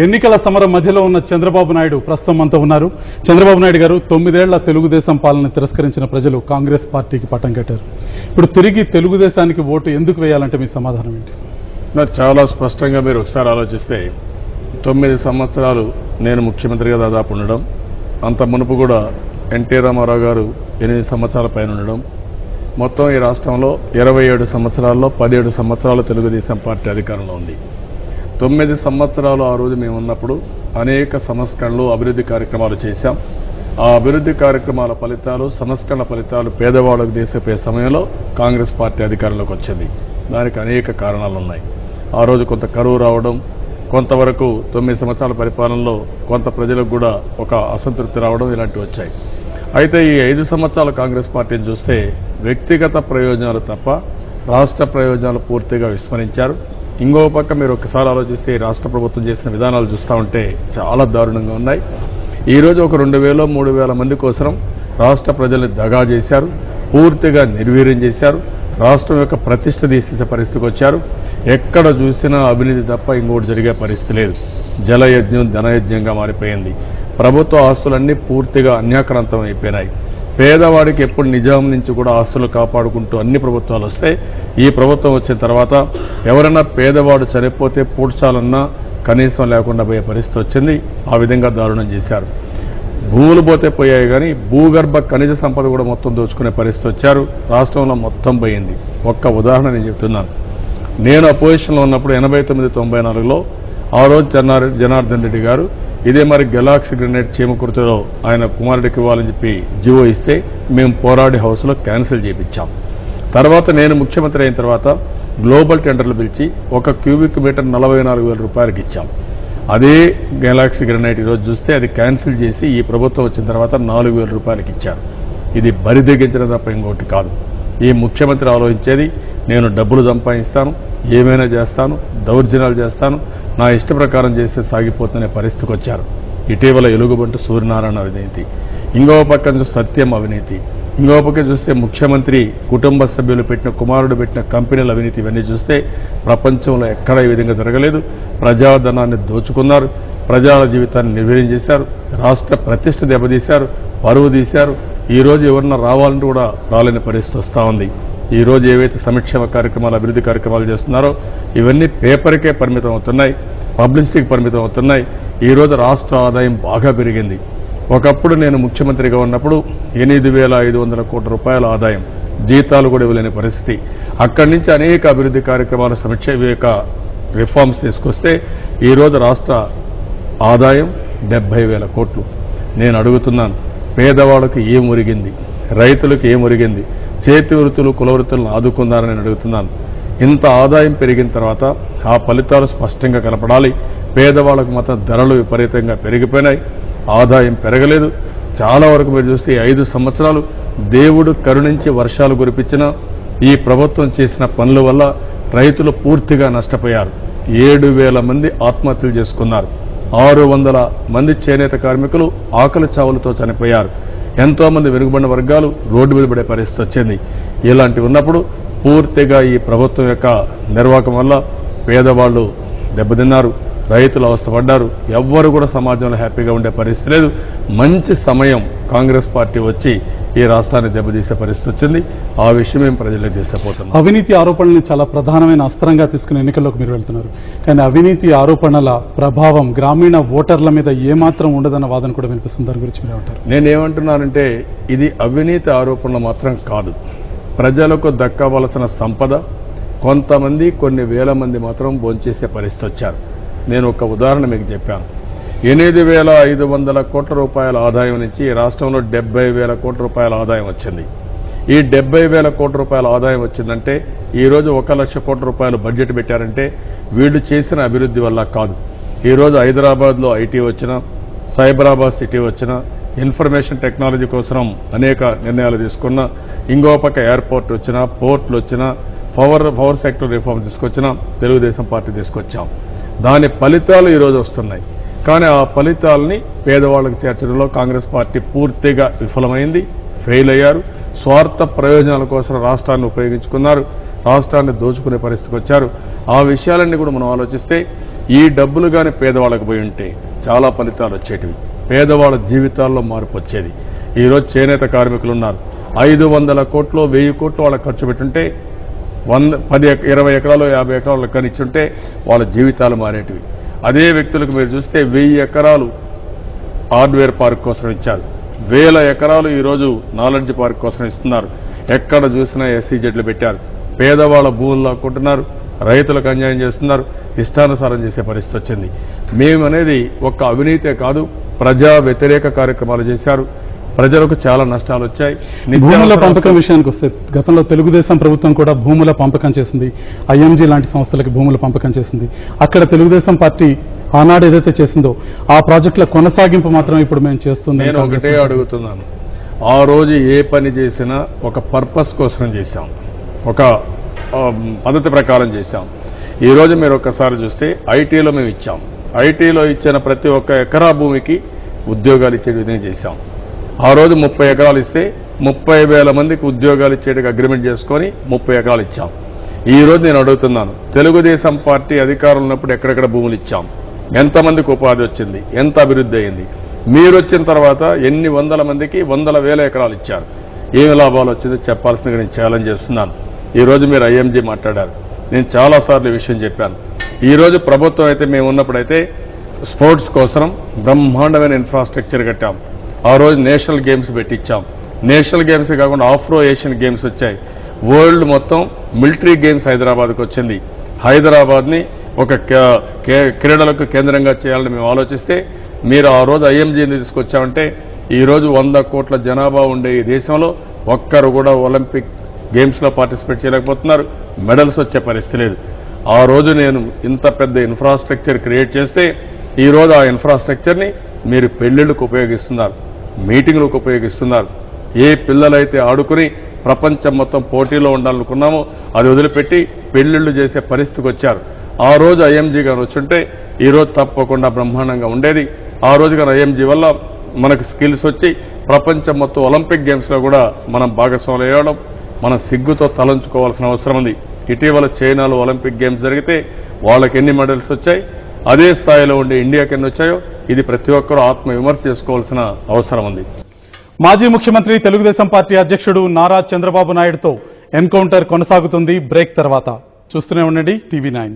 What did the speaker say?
ఎన్నికల సమరం మధ్యలో ఉన్న చంద్రబాబు నాయుడు ప్రస్తుతం మనతో ఉన్నారు. చంద్రబాబు నాయుడు గారు 9 ఏళ్ల తెలుగుదేశం పాలన తిరస్కరించిన ప్రజలు కాంగ్రెస్ పార్టీకి పట్టం కట్టారు. ఇప్పుడు తిరిగి తెలుగుదేశానికి ఓటు ఎందుకు వేయాలంటే మీ సమాధానం ఏంటి? నాకు చాలా స్పష్టంగా మీరు ఒకసారి ఆలోచిస్తే 9 సంవత్సరాలు నేను ముఖ్యమంత్రిగా దాదాపు ఉండడం, అంత మునుపు కూడా ఎన్టీ రామారావు గారు 8 సంవత్సరాల పైన ఉండడం, మొత్తం ఈ రాష్ట్రంలో 27 సంవత్సరాల్లో 17 సంవత్సరాలు తెలుగుదేశం పార్టీ అధికారంలో ఉంది. 9 సంవత్సరాలు ఆ రోజు మేము ఉన్నప్పుడు అనేక సంస్కరణలు అభివృద్ధి కార్యక్రమాలు చేశాం. ఆ అభివృద్ధి కార్యక్రమాల ఫలితాలు, సంస్కరణ ఫలితాలు పేదవాళ్ళకు తీసుకుపోయే సమయంలో కాంగ్రెస్ పార్టీ అధికారంలోకి వచ్చింది. దానికి అనేక కారణాలు ఉన్నాయి. ఆ రోజు కొంత కరువు రావడం, కొంతవరకు 9 సంవత్సరాల పరిపాలనలో కొంత ప్రజలకు కూడా ఒక అసంతృప్తి రావడం, ఇలాంటివి వచ్చాయి. అయితే ఈ 5 సంవత్సరాల కాంగ్రెస్ పార్టీని చూస్తే వ్యక్తిగత ప్రయోజనాలు తప్ప రాష్ట్ర ప్రయోజనాలు పూర్తిగా విస్మరించారు. ఇంకో పక్క మీరు ఒకసారి ఆలోచిస్తే రాష్ట్ర ప్రభుత్వం చేసిన విధానాలు చూస్తూ ఉంటే చాలా దారుణంగా ఉన్నాయి. ఈరోజు ఒక 2000, 3000 మంది కోసం రాష్ట్ర ప్రజల్ని దగా చేశారు, పూర్తిగా నిర్వీర్యం చేశారు, రాష్ట్రం యొక్క ప్రతిష్ట తీసేసే పరిస్థితికి వచ్చారు. ఎక్కడ చూసినా అవినీతి తప్ప ఇంకోటి జరిగే పరిస్థితి లేదు. జలయజ్ఞం ధనయజ్ఞంగా మారిపోయింది. ప్రభుత్వ ఆస్తులన్నీ పూర్తిగా అన్యాక్రాంతం అయిపోయినాయి. పేదవాడికి ఎప్పుడు నిజాం నుంచి కూడా ఆస్తులు కాపాడుకుంటూ అన్ని ప్రభుత్వాలు వస్తే, ఈ ప్రభుత్వం వచ్చిన తర్వాత ఎవరైనా పేదవాడు చనిపోతే పూడ్చాలన్నా కనీసం లేకుండా పోయే పరిస్థితి వచ్చింది. ఆ విధంగా దారుణం చేశారు. భూములు పోతే పోయాయి కానీ భూగర్భ ఖనిజ సంపద కూడా మొత్తం దోచుకునే పరిస్థితి వచ్చారు. రాష్ట్రంలో మొత్తం పోయింది. ఒక్క ఉదాహరణ నేను చెప్తున్నాను. నేను అపోజిషన్లో ఉన్నప్పుడు 89-94లో ఆ రోజు జనార్దన్ రెడ్డి గారు ఇదే మరి గెలాక్సీ గ్రెనేడ్ చీమకుర్తిలో ఆయన కుమారుడికి ఇవ్వాలని చెప్పి జీవో ఇస్తే మేము పోరాడి హౌస్లో క్యాన్సిల్ చేయించాం. తర్వాత నేను ముఖ్యమంత్రి అయిన తర్వాత గ్లోబల్ టెండర్లు పిలిచి 1 క్యూబిక్ మీటర్ 44,000 రూపాయలకి ఇచ్చాం. అదే గెలాక్సీ గ్రెనేడ్ ఈరోజు చూస్తే అది క్యాన్సిల్ చేసి ఈ ప్రభుత్వం వచ్చిన తర్వాత 4,000 రూపాయలకి ఇచ్చారు. ఇది బరి తెగించడం తప్ప ఇంకోటి కాదు. ఈ ముఖ్యమంత్రి ఆలోచించేది నేను డబ్బులు సంపాదిస్తాను, ఏమైనా చేస్తాను, దౌర్జన్యాలు చేస్తాను, నా ఇష్ట ప్రకారం చేస్తే సాగిపోతున్న పరిస్థితికి వచ్చారు. ఇటీవల ఎలుగుబంటు సూర్యనారాయణ అవినీతి, ఇంకో పక్కన సత్యం అవినీతి, ఇంకో పక్క చూస్తే ముఖ్యమంత్రి కుటుంబ సభ్యులు పెట్టిన కుమారుడు పెట్టిన కంపెనీల అవినీతి, ఇవన్నీ చూస్తే ప్రపంచంలో ఎక్కడ ఈ విధంగా జరగలేదు. ప్రజాధనాన్ని దోచుకున్నారు, ప్రజల జీవితాన్ని నిర్వీర్యం చేశారు, రాష్ట్ర ప్రతిష్ట దెబ్బతీశారు, పరువు తీశారు. ఈ రోజు ఎవరన్నా రావాలంటే కూడా రాలేని పరిస్థితి వస్తూ ఉంది. ఈ రోజు ఏవైతే సంక్షేమ కార్యక్రమాలు, అభివృద్ధి కార్యక్రమాలు చేస్తున్నారో ఇవన్నీ పేపర్కే పరిమితం అవుతున్నాయి, పబ్లిసిటీకి పరిమితం అవుతున్నాయి. ఈ రోజు రాష్ట్ర ఆదాయం బాగా పెరిగింది. ఒకప్పుడు నేను ముఖ్యమంత్రిగా ఉన్నప్పుడు 8,500 కోట్ల రూపాయల ఆదాయం, జీతాలు కూడా ఇవ్వలేని పరిస్థితి. అక్కడి నుంచి అనేక అభివృద్ధి కార్యక్రమాలు, సంక్షేమ రిఫార్మ్స్ తీసుకొస్తే ఈ రోజు రాష్ట్ర ఆదాయం 70,000 కోట్లు. నేను అడుగుతున్నాను, పేదవాళ్ళకి ఏం ఒరిగింది, రైతులకు ఏం ఒరిగింది, చేతి వృత్తులు కుల వృత్తులను ఆదుకున్నారని నేను అడుగుతున్నాను. ఇంత ఆదాయం పెరిగిన తర్వాత ఆ ఫలితాలు స్పష్టంగా కనపడాలి. పేదవాళ్లకు మాత్రం ధరలు విపరీతంగా పెరిగిపోయినాయి, ఆదాయం పెరగలేదు. చాలా వరకు మీరు చూస్తే 5 సంవత్సరాలు దేవుడు కరుణించి వర్షాలు కురిపించిన ఈ ప్రభుత్వం చేసిన పనుల వల్ల రైతులు పూర్తిగా నష్టపోయారు. 7,000 మంది ఆత్మహత్యలు చేసుకున్నారు. 600 మంది చేనేత కార్మికులు ఆకలి చావులతో చనిపోయారు. ఎంతో మంది వెనుకబడిన వర్గాలు రోడ్డు మీద పడే పరిస్థితి వచ్చింది. ఇలాంటివి ఉన్నప్పుడు పూర్తిగా ఈ ప్రభుత్వం యొక్క నిర్వాహకం వల్ల పేదవాళ్ళు దెబ్బతిన్నారు, రైతులు అవస్థపడ్డారు. ఎవ్వరు కూడా సమాజంలో హ్యాపీగా ఉండే పరిస్థితి లేదు. మంచి సమయం కాంగ్రెస్ పార్టీ వచ్చి ఈ రాష్ట్రాన్ని దెబ్బతీసే పరిస్థితి వచ్చింది. ఆ విషయం మేము ప్రజలకు తీసుకుపోతున్నాం. అవినీతి ఆరోపణల్ని చాలా ప్రధానమైన అస్త్రంగా తీసుకుని ఎన్నికల్లోకి మీరు వెళ్తున్నారు. కానీ అవినీతి ఆరోపణల ప్రభావం గ్రామీణ ఓటర్ల మీద ఏమాత్రం ఉండదన్న వాదన కూడా వినిపిస్తుంది. దాని గురించి మీరు ఏమంటారు? నేనేమంటున్నానంటే ఇది అవినీతి ఆరోపణలు మాత్రం కాదు. ప్రజలకు దక్కవలసిన సంపద కొంతమంది, కొన్ని వేల మంది మాత్రం భోంచేసే పరిస్థితి వచ్చారు. నేను ఒక ఉదాహరణ మీకు చెప్పాను. 8,500 కోట్ల రూపాయల ఆదాయం నుంచి రాష్ట్రంలో 70,000 కోట్ల రూపాయల ఆదాయం వచ్చింది. ఈ 70,000 కోట్ల రూపాయల ఆదాయం వచ్చిందంటే ఈరోజు 1,00,000 కోట్ల రూపాయలు బడ్జెట్ పెట్టారంటే వీళ్ళు చేసిన అభివృద్ధి వల్ల కాదు. ఈరోజు హైదరాబాద్లో ఐటీ వచ్చినా, సైబరాబాద్ సిటీ వచ్చినా, ఇన్ఫర్మేషన్ టెక్నాలజీ కోసం అనేక నిర్ణయాలు తీసుకున్నా, ఇంకో పక్క ఎయిర్పోర్ట్ వచ్చినా, పోర్ట్లు వచ్చినా, పవర్ సెక్టర్ రిఫార్మ్ తీసుకొచ్చినా తెలుగుదేశం పార్టీ తీసుకొచ్చాం. దాని ఫలితాలు ఈరోజు వస్తున్నాయి. కానీ ఆ ఫలితాలని పేదవాళ్ళకి చేర్చడంలో కాంగ్రెస్ పార్టీ పూర్తిగా విఫలమైంది, ఫెయిల్ అయ్యారు. స్వార్థ ప్రయోజనాల కోసం రాష్ట్రాన్ని ఉపయోగించుకున్నారు, రాష్ట్రాన్ని దోచుకునే పరిస్థితికి వచ్చారు. ఆ విషయాలన్నీ కూడా మనం ఆలోచిస్తే ఈ డబ్బులు కానీ పేదవాళ్ళకు పోయి ఉంటే చాలా ఫలితాలు వచ్చేటివి, పేదవాళ్ళ జీవితాల్లో మార్పు వచ్చేది. ఈరోజు చేనేత కార్మికులు ఉన్నారు, 500 కోట్లు 1000 కోట్లు వాళ్ళకి ఖర్చు పెట్టుంటే 20 ఎకరాలు 50 ఎకరాలు కనిచ్చుంటే వాళ్ళ జీవితాలు మారేటివి. అదే వ్యక్తులకు మీరు చూస్తే 1000 ఎకరాలు హార్డ్వేర్ పార్క్ కోసం ఇచ్చారు, 1000 ఎకరాలు ఈరోజు నాలెడ్జ్ పార్క్ కోసం ఇస్తున్నారు. ఎక్కడ చూసినా SEZలు పెట్టారు, పేదవాళ్ళ భూములు లాక్కుంటున్నారు, రైతులకు అన్యాయం చేస్తున్నారు, ఇష్టానుసారం చేసే పరిస్థితి వచ్చింది. మేమనేది ఒక్క అవినీతే కాదు, ప్రజా వ్యతిరేక కార్యక్రమాలు చేశారు, ప్రజలకు చాలా నష్టాలు వచ్చాయి. భూముల పంపకం విషయానికి వస్తే గతంలో తెలుగుదేశం ప్రభుత్వం కూడా భూముల పంపకం చేసింది, IMG లాంటి సంస్థలకి భూముల పంపకం చేసింది. అక్కడ తెలుగుదేశం పార్టీ ఆనాడు ఏదైతే చేసిందో ఆ ప్రాజెక్టుల కొనసాగింపు మాత్రం ఇప్పుడు మేము చేస్తున్నాం. నేను ఒకటే అడుగుతున్నాను, ఆ రోజు ఏ పని చేసినా ఒక పర్పస్ కోసం చేశాం, ఒక పద్ధతి ప్రకారం చేశాం. ఈరోజు మీరు ఒక్కసారి చూస్తే ఐటీలో మేము ఇచ్చాం, ఐటీలో ఇచ్చిన ప్రతి ఒక్క ఎకరా భూమికి ఉద్యోగాలు ఇచ్చే విధంగా చేశాం. ఆ రోజు 30 ఎకరాలు ఇస్తే 30,000 మందికి ఉద్యోగాలు ఇచ్చేటికి అగ్రిమెంట్ చేసుకొని 30 ఎకరాలు ఇచ్చాం. ఈ రోజు నేను అడుగుతున్నాను, తెలుగుదేశం పార్టీ అధికారంలో ఉన్నప్పుడు ఎక్కడెక్కడ భూములు ఇచ్చాం, ఎంతమందికి ఉపాధి వచ్చింది, ఎంత అభివృద్ధి అయింది? మీరు వచ్చిన తర్వాత ఎన్ని వందల మందికి 100,000 ఎకరాలు ఇచ్చారు, ఏమి లాభాలు వచ్చిందో చెప్పాల్సిందిగా నేను ఛాలెంజ్ చేస్తున్నాను. ఈ రోజు మీరు IMG మాట్లాడారు, నేను చాలాసార్లు ఈ విషయం చెప్పాను. ఈ రోజు ప్రభుత్వం అయితే మేము ఉన్నప్పుడైతే స్పోర్ట్స్ కోసం బ్రహ్మాండమైన ఇన్ఫ్రాస్ట్రక్చర్ కట్టాం. ఆ రోజు నేషనల్ గేమ్స్ పెట్టించాం, నేషనల్ గేమ్స్ కాకుండా ఆఫ్రో ఏషియన్ గేమ్స్ వచ్చాయి, వరల్డ్ మొత్తం మిలిటరీ గేమ్స్ హైదరాబాద్కి వచ్చింది. హైదరాబాద్ని ఒక క్రీడలకు కేంద్రంగా చేయాలని మేము ఆలోచిస్తే మీరు ఆ రోజు IMGని తీసుకొచ్చామంటే ఈరోజు 100 కోట్ల జనాభా ఉండే ఈ దేశంలో ఒక్కరు కూడా ఒలింపిక్ గేమ్స్లో పార్టిసిపేట్ చేయలేకపోతున్నారు, మెడల్స్ వచ్చే పరిస్థితి లేదు. ఆ రోజు నేను ఇంత పెద్ద ఇన్ఫ్రాస్ట్రక్చర్ క్రియేట్ చేస్తే ఈరోజు ఆ ఇన్ఫ్రాస్ట్రక్చర్ని మీరు పెళ్లిళ్లకు ఉపయోగిస్తున్నారు, మీటింగులకు ఉపయోగిస్తున్నారు. ఏ పిల్లలైతే ఆడుకుని ప్రపంచం మొత్తం పోటీలో ఉండాలనుకున్నామో అది వదిలిపెట్టి పెళ్లిళ్లు చేసే పరిస్థితికి వచ్చారు. ఆ రోజు IMG గారు వచ్చుంటే ఈరోజు తప్పకుండా బ్రహ్మాండంగా ఉండేది. ఆ రోజు కానీ IMG వల్ల మనకు స్కిల్స్ వచ్చి ప్రపంచం మొత్తం ఒలింపిక్ గేమ్స్లో కూడా మనం భాగస్వాములు అయ్యడం మనం సిగ్గుతో తలంచుకోవాల్సిన అవసరం ఉంది. ఇటీవల చైనాలో ఒలింపిక్ గేమ్స్ జరిగితే వాళ్ళకి ఎన్ని మెడల్స్ వచ్చాయి, అదే స్థాయిలో ఉండే ఇండియాకి ఎన్ని వచ్చాయో ఇది ప్రతి ఒక్కరూ ఆత్మవిమర్శ చేసుకోవాల్సిన అవసరం ఉంది. మాజీ ముఖ్యమంత్రి తెలుగుదేశం పార్టీ అధ్యక్షుడు నారా చంద్రబాబు నాయుడుతో ఎన్కౌంటర్ కొనసాగుతుంది. బ్రేక్ తర్వాత చూస్తూనే ఉండండి TV9.